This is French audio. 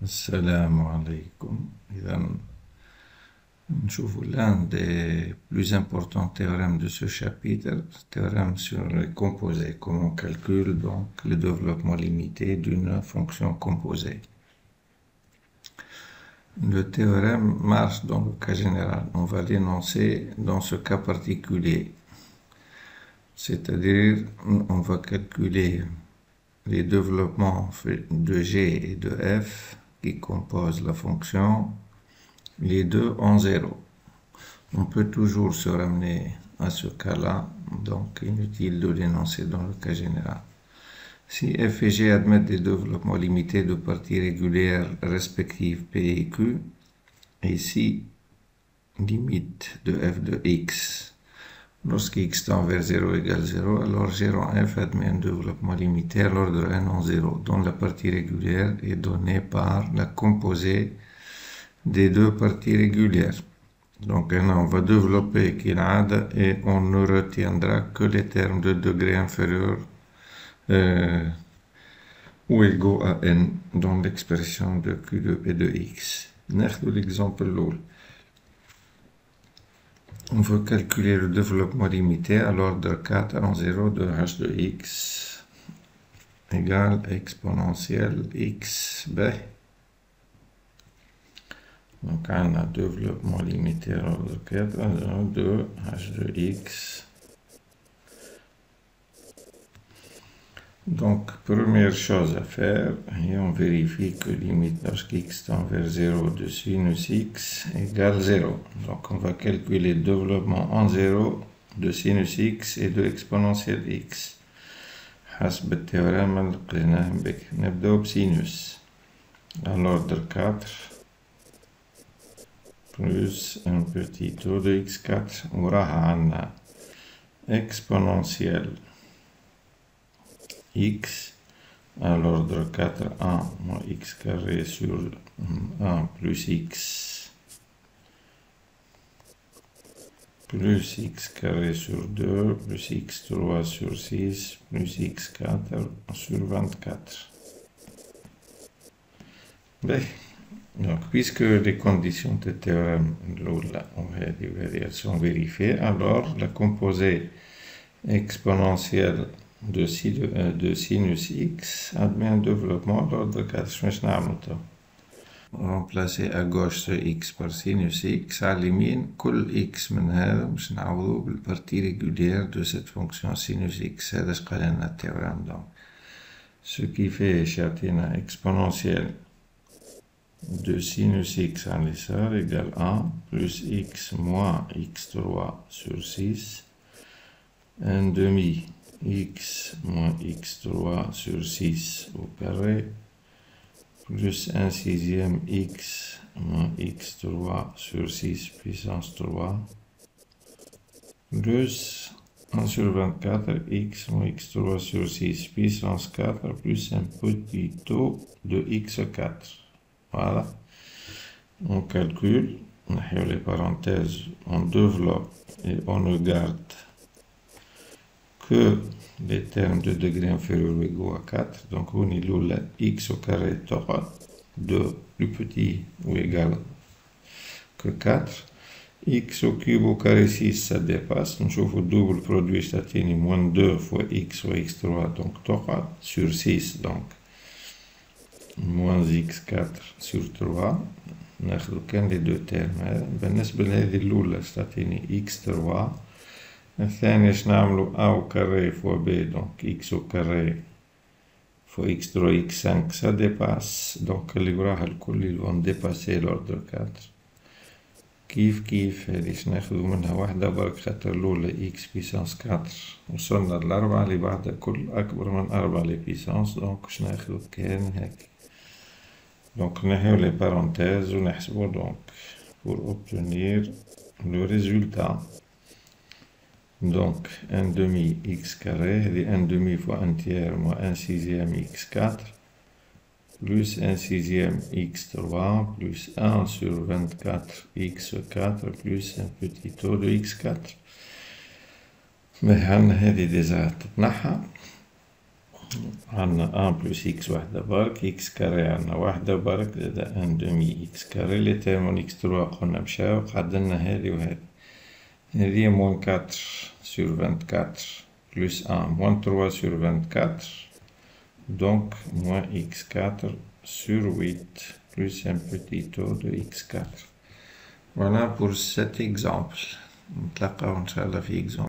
Assalamu alaikum. L'un des plus importants théorèmes de ce chapitre, théorème sur les composés, comment on calcule donc le développement limité d'une fonction composée. Le théorème marche dans le cas général. On va l'énoncer dans ce cas particulier. C'est-à-dire, on va calculer les développements de G et de F qui composent la fonction, les deux en zéro. On peut toujours se ramener à ce cas-là, donc inutile de l'énoncer dans le cas général. Si F et G admettent des développements limités de parties régulières respectives P et Q, et si limite de F de X, lorsque X tend vers 0 égale 0, alors G rond F admet un développement limité à l'ordre n en 0, dont la partie régulière est donnée par la composée des deux parties régulières. Donc on va développer Kinada et on ne retiendra que les termes de degré inférieur ou égaux à n dans l'expression de Q de P de X. Nâkhou l'exemple l'oul. On veut calculer le développement limité à l'ordre 4 en 0 de h de x égale exponentielle x b. Donc on a développement limité à l'ordre 4 en 0 de h de x. Donc première chose à faire, et on vérifie que limite lorsque x tend vers 0 de sinus x égale 0. Donc on va calculer le développement en 0 de sinus x et de exponentielle x. حسب التhéorème اللي قلناه بك. نبدأ بسينوس à l'ordre 4 plus un petit taux de x4 وراها عنا exponentielle x à l'ordre 4, 1 moins x carré sur 1 plus x carré sur 2 plus x3 sur 6 plus x4 sur 24. Bien. Donc, puisque les conditions de théorème elles sont vérifiées, alors la composée exponentielle de sinus x admet un développement à l'ordre 4. Remplacer à gauche ce x par sinus x, à l'élimine كل x من هذا باش نعوضو بالpartie régulière de cette fonction sinus x. هذا اش قال لنا التhéorème. Donc ce qui fait يعطينا exponentielle de sinus x à l'essor égale 1 plus x moins x3 sur 6 1 demi x moins x3 sur 6 au carré plus 1 sixième x moins x3 sur 6 puissance 3 plus 1 sur 24 x moins x3 sur 6 puissance 4 plus un petit taux de x4. Voilà. On calcule, on a les parenthèses, on développe et on ne garde que les termes de degré inférieur ou égaux à 4. Donc on y loue la x au carré torah de plus petit ou égal que 4. X au cube au carré 6 ça dépasse. On chauffe au double produit statini moins 2 fois x ou x3 donc torah sur 6 donc moins x4 sur 3. ناخذ كان les deux termes. بالنسبة لهذه الأولى ستعطيني x3. الثانية اش نعملو a au carré fois b donc x au carré fois x3 x5 ça dépasse donc اللي وراها الكل ils vont dépasser l'ordre 4. كيف هذه اش ناخذو منها واحدة برك خاطر الأولى x puissance 4 وصلنا للأربعة اللي بعدها كل أكبر من 4 لي puissance donc اش ناخذو كان هيك. Donc نحيو les parenthèses ونحسبو donc pour obtenir le résultat. Donc 1 demi x carré, 1 demi fois 1 tiers moins 1 sixième x4, plus 1 sixième x3, plus 1 sur 24 x4, plus un petit taux de x4. Mais هذه déjà تتنحى. عندنا 1 plus x وحدة برك x كاري عندنا وحدة برك زائد 1 demi x كاري لي تيرم من x3 قلنا مشاو قعدلنا هادي وهادي هادي موان 4 sur 24 plus 1 moins 3 sur 24 donc moins x4 sur 8 plus un petit taux de x4. Voilà pour cet exemple. نتلاقاو إن شاء الله في exemple.